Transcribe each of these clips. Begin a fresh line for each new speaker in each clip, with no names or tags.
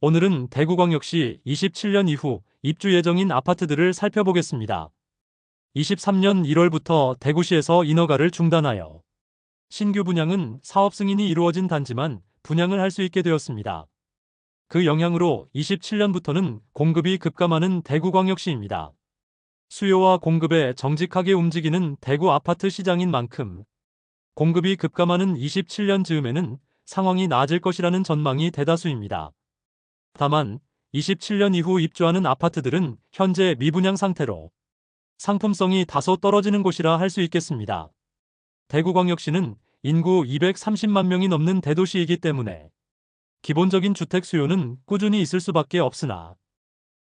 오늘은 대구광역시 27년 이후 입주 예정인 아파트들을 살펴보겠습니다. 23년 1월부터 대구시에서 인허가를 중단하여 신규 분양은 사업 승인이 이루어진 단지만 분양을 할 수 있게 되었습니다. 그 영향으로 27년부터는 공급이 급감하는 대구광역시입니다. 수요와 공급에 정직하게 움직이는 대구 아파트 시장인 만큼 공급이 급감하는 27년 즈음에는 상황이 나아질 것이라는 전망이 대다수입니다. 다만 27년 이후 입주하는 아파트들은 현재 미분양 상태로 상품성이 다소 떨어지는 곳이라 할 수 있겠습니다. 대구광역시는 인구 230만 명이 넘는 대도시이기 때문에 기본적인 주택 수요는 꾸준히 있을 수밖에 없으나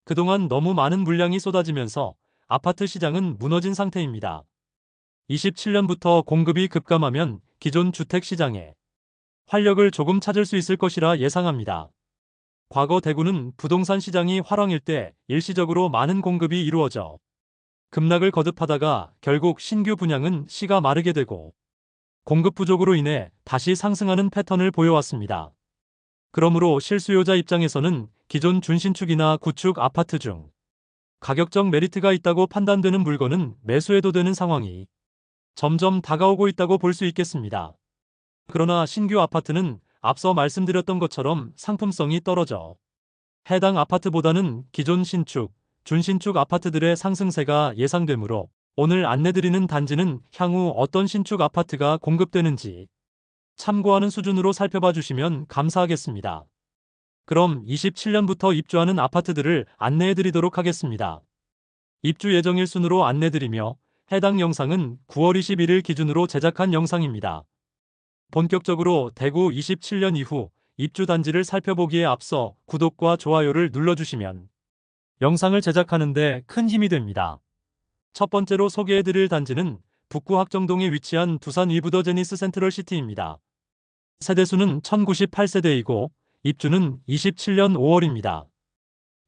그동안 너무 많은 물량이 쏟아지면서 아파트 시장은 무너진 상태입니다. 27년부터 공급이 급감하면 기존 주택 시장에 활력을 조금 찾을 수 있을 것이라 예상합니다. 과거 대구는 부동산 시장이 화랑일 때 일시적으로 많은 공급이 이루어져 급락을 거듭하다가 결국 신규 분양은 씨가 마르게 되고 공급 부족으로 인해 다시 상승하는 패턴을 보여왔습니다. 그러므로 실수요자 입장에서는 기존 준신축이나 구축 아파트 중 가격적 메리트가 있다고 판단되는 물건은 매수해도 되는 상황이 점점 다가오고 있다고 볼 수 있겠습니다. 그러나 신규 아파트는 앞서 말씀드렸던 것처럼 상품성이 떨어져 해당 아파트보다는 기존 신축, 준신축 아파트들의 상승세가 예상되므로 오늘 안내드리는 단지는 향후 어떤 신축 아파트가 공급되는지 참고하는 수준으로 살펴봐 주시면 감사하겠습니다. 그럼 27년부터 입주하는 아파트들을 안내해드리도록 하겠습니다. 입주 예정일 순으로 안내드리며 해당 영상은 9월 21일 기준으로 제작한 영상입니다. 본격적으로 대구 27년 이후 입주 단지를 살펴보기에 앞서 구독과 좋아요를 눌러주시면 영상을 제작하는 데 큰 힘이 됩니다. 첫 번째로 소개해드릴 단지는 북구 학정동에 위치한 두산 위브더 제니스 센트럴 시티입니다. 세대수는 1098세대이고 입주는 27년 5월입니다.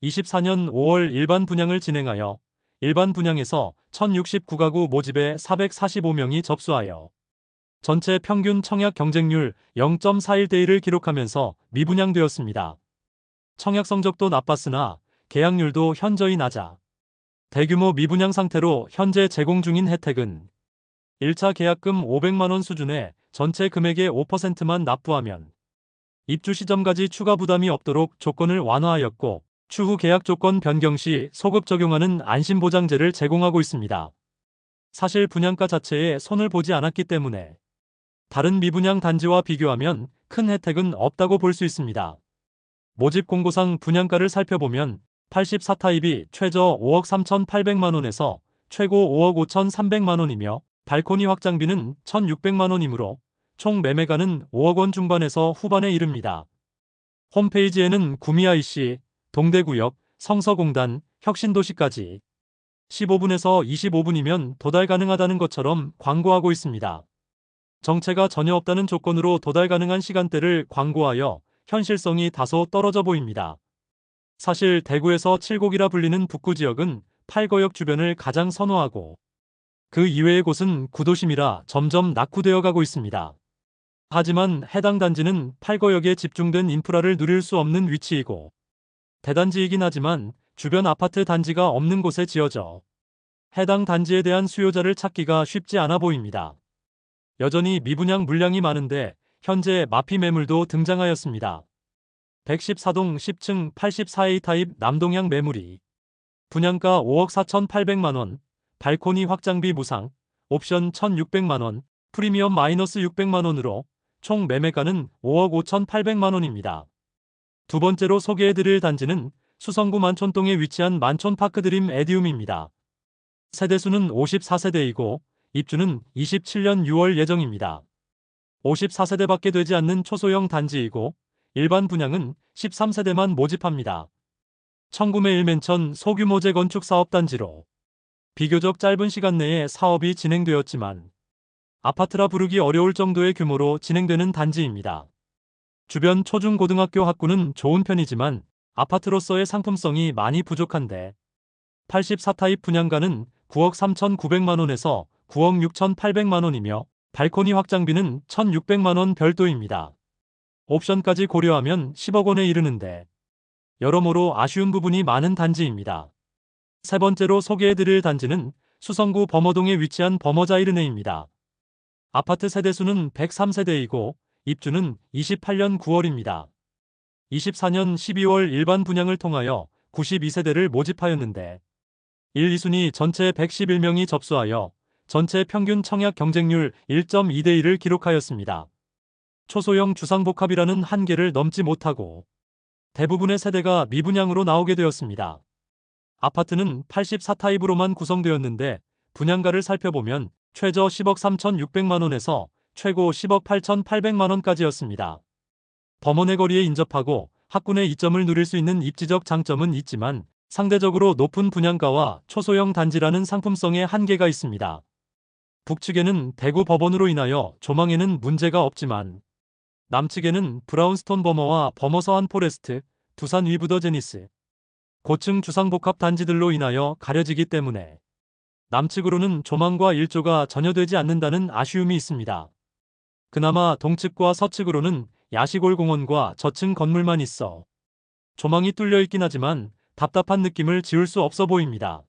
24년 5월 일반 분양을 진행하여 일반 분양에서 1069가구 모집에 445명이 접수하여 전체 평균 청약 경쟁률 0.41대 1을 기록하면서 미분양되었습니다. 청약 성적도 나빴으나 계약률도 현저히 낮아 대규모 미분양 상태로 현재 제공 중인 혜택은 1차 계약금 500만원 수준의 전체 금액의 5%만 납부하면 입주 시점까지 추가 부담이 없도록 조건을 완화하였고 추후 계약 조건 변경 시 소급 적용하는 안심보장제를 제공하고 있습니다. 사실 분양가 자체에 손을 보지 않았기 때문에 다른 미분양 단지와 비교하면 큰 혜택은 없다고 볼 수 있습니다. 모집 공고상 분양가를 살펴보면 84타입이 최저 5억 3,800만원에서 최고 5억 5,300만원이며 발코니 확장비는 1,600만원이므로 총 매매가는 5억 원 중반에서 후반에 이릅니다. 홈페이지에는 구미IC, 동대구역, 성서공단, 혁신도시까지 15분에서 25분이면 도달 가능하다는 것처럼 광고하고 있습니다. 정체가 전혀 없다는 조건으로 도달 가능한 시간대를 광고하여 현실성이 다소 떨어져 보입니다. 사실 대구에서 7곡이라 불리는 북구 지역은 8거역 주변을 가장 선호하고 그 이외의 곳은 구도심이라 점점 낙후되어 가고 있습니다. 하지만 해당 단지는 8거역에 집중된 인프라를 누릴 수 없는 위치이고 대단지이긴 하지만 주변 아파트 단지가 없는 곳에 지어져 해당 단지에 대한 수요자를 찾기가 쉽지 않아 보입니다. 여전히 미분양 물량이 많은데 현재 마피 매물도 등장하였습니다. 114동 10층 84A 타입 남동향 매물이 분양가 5억 4,800만원, 발코니 확장비 무상, 옵션 1,600만원, 프리미엄 마이너스 600만원으로 총 매매가는 5억 5,800만원입니다. 두 번째로 소개해드릴 단지는 수성구 만촌동에 위치한 만촌파크드림 에디움입니다. 세대수는 54세대이고 입주는 27년 6월 예정입니다. 54세대밖에 되지 않는 초소형 단지이고 일반 분양은 13세대만 모집합니다. 청구매 1맨천 소규모 재건축 사업단지로 비교적 짧은 시간 내에 사업이 진행되었지만 아파트라 부르기 어려울 정도의 규모로 진행되는 단지입니다. 주변 초중고등학교 학구는 좋은 편이지만 아파트로서의 상품성이 많이 부족한데 84타입 분양가는 9억 3,900만원에서 9억 6,800만원이며 발코니 확장비는 1,600만원 별도입니다. 옵션까지 고려하면 10억 원에 이르는데 여러모로 아쉬운 부분이 많은 단지입니다. 세 번째로 소개해드릴 단지는 수성구 범어동에 위치한 범어자이르네입니다. 아파트 세대수는 103세대이고 입주는 28년 9월입니다. 24년 12월 일반 분양을 통하여 92세대를 모집하였는데 1, 2순위 전체 111명이 접수하여 전체 평균 청약 경쟁률 1.2대 1을 기록하였습니다. 초소형 주상복합이라는 한계를 넘지 못하고 대부분의 세대가 미분양으로 나오게 되었습니다. 아파트는 84타입으로만 구성되었는데 분양가를 살펴보면 최저 10억 3,600만원에서 최고 10억 8,800만원까지였습니다. 범원의 거리에 인접하고 학군의 이점을 누릴 수 있는 입지적 장점은 있지만 상대적으로 높은 분양가와 초소형 단지라는 상품성에 한계가 있습니다. 북측에는 대구 법원으로 인하여 조망에는 문제가 없지만 남측에는 브라운스톤 범어와 범어서한 포레스트, 두산 위브더 제니스, 고층 주상복합 단지들로 인하여 가려지기 때문에 남측으로는 조망과 일조가 전혀 되지 않는다는 아쉬움이 있습니다. 그나마 동측과 서측으로는 야시골 공원과 저층 건물만 있어 조망이 뚫려 있긴 하지만 답답한 느낌을 지울 수 없어 보입니다.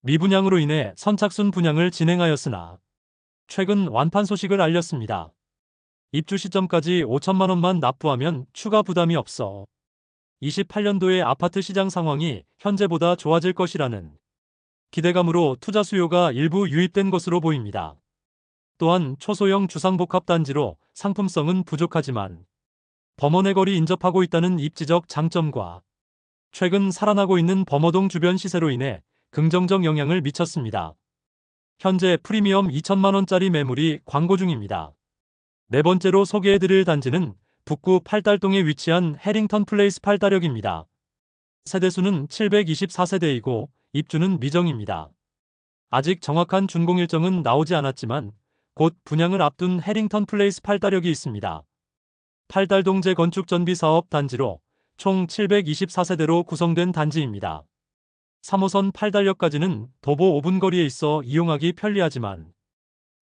미분양으로 인해 선착순 분양을 진행하였으나 최근 완판 소식을 알렸습니다. 입주 시점까지 5천만원만 납부하면 추가 부담이 없어 28년도의 아파트 시장 상황이 현재보다 좋아질 것이라는 기대감으로 투자 수요가 일부 유입된 것으로 보입니다. 또한 초소형 주상복합 단지로 상품성은 부족하지만 범원의 거리 인접하고 있다는 입지적 장점과 최근 살아나고 있는 범어동 주변 시세로 인해 긍정적 영향을 미쳤습니다. 현재 프리미엄 2천만원짜리 매물이 광고 중입니다. 네 번째로 소개해드릴 단지는 북구 팔달동에 위치한 해링턴 플레이스 팔달역입니다. 세대수는 724세대이고 입주는 미정입니다. 아직 정확한 준공 일정은 나오지 않았지만 곧 분양을 앞둔 해링턴 플레이스 팔달역이 있습니다. 팔달동 재건축 전비 사업 단지로 총 724세대로 구성된 단지입니다. 3호선 팔달역까지는 도보 5분 거리에 있어 이용하기 편리하지만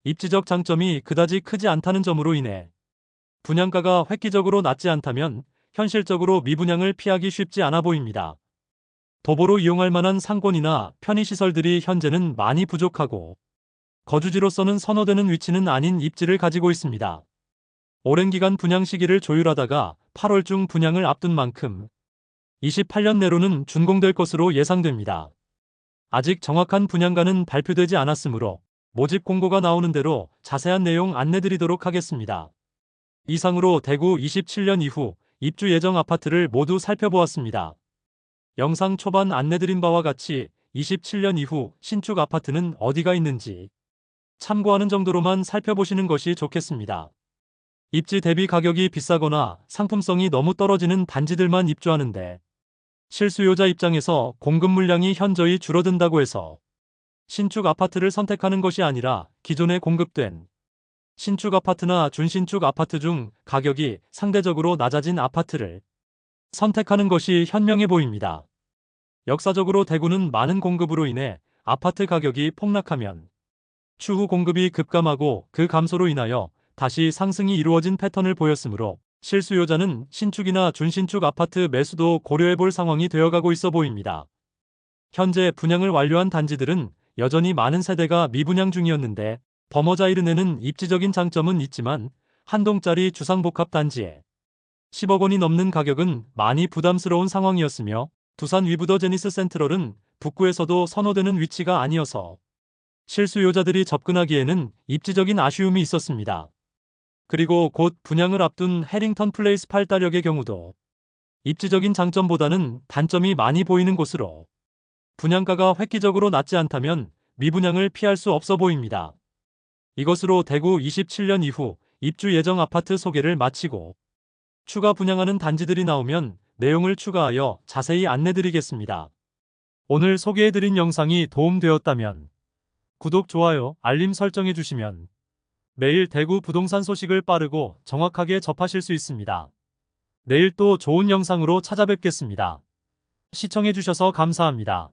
입지적 장점이 그다지 크지 않다는 점으로 인해 분양가가 획기적으로 낮지 않다면 현실적으로 미분양을 피하기 쉽지 않아 보입니다. 도보로 이용할 만한 상권이나 편의시설들이 현재는 많이 부족하고 거주지로서는 선호되는 위치는 아닌 입지를 가지고 있습니다. 오랜 기간 분양 시기를 조율하다가 8월 중 분양을 앞둔 만큼 28년 내로는 준공될 것으로 예상됩니다. 아직 정확한 분양가는 발표되지 않았으므로 모집 공고가 나오는 대로 자세한 내용 안내드리도록 하겠습니다. 이상으로 대구 27년 이후 입주 예정 아파트를 모두 살펴보았습니다. 영상 초반 안내드린 바와 같이 27년 이후 신축 아파트는 어디가 있는지 참고하는 정도로만 살펴보시는 것이 좋겠습니다. 입지 대비 가격이 비싸거나 상품성이 너무 떨어지는 단지들만 입주하는데 실수요자 입장에서 공급 물량이 현저히 줄어든다고 해서 신축 아파트를 선택하는 것이 아니라 기존에 공급된 신축 아파트나 준신축 아파트 중 가격이 상대적으로 낮아진 아파트를 선택하는 것이 현명해 보입니다. 역사적으로 대구는 많은 공급으로 인해 아파트 가격이 폭락하면 추후 공급이 급감하고 그 감소로 인하여 다시 상승이 이루어진 패턴을 보였으므로 실수요자는 신축이나 준신축 아파트 매수도 고려해 볼 상황이 되어가고 있어 보입니다. 현재 분양을 완료한 단지들은 여전히 많은 세대가 미분양 중이었는데 범어자이르네는 입지적인 장점은 있지만 한 동짜리 주상복합 단지에 10억 원이 넘는 가격은 많이 부담스러운 상황이었으며 두산 위브더 제니스 센트럴은 북구에서도 선호되는 위치가 아니어서 실수요자들이 접근하기에는 입지적인 아쉬움이 있었습니다. 그리고 곧 분양을 앞둔 해링턴 플레이스 팔달역의 경우도 입지적인 장점보다는 단점이 많이 보이는 곳으로 분양가가 획기적으로 낮지 않다면 미분양을 피할 수 없어 보입니다. 이것으로 대구 27년 이후 입주 예정 아파트 소개를 마치고 추가 분양하는 단지들이 나오면 내용을 추가하여 자세히 안내드리겠습니다. 오늘 소개해드린 영상이 도움되었다면 구독, 좋아요, 알림 설정해 주시면 매일 대구 부동산 소식을 빠르고 정확하게 접하실 수 있습니다. 내일 또 좋은 영상으로 찾아뵙겠습니다. 시청해 주셔서 감사합니다.